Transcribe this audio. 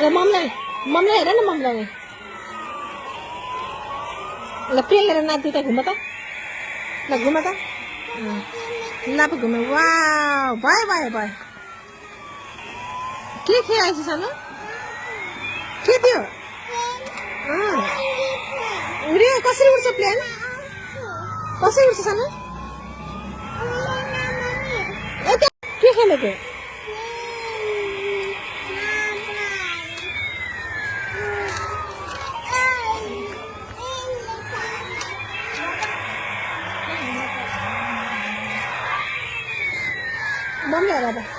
ल मम्मीलाई हेर न मम्मीलाई ल प्रिय हेर नाच्दै त घुम त ल घुम त ल पो घुम वाउ भयो के आएछ सानो के थियो उड्यो कसरी उड्छ प्लेन कसरी उड्छ सानो के खेलेको मम्मी हेर त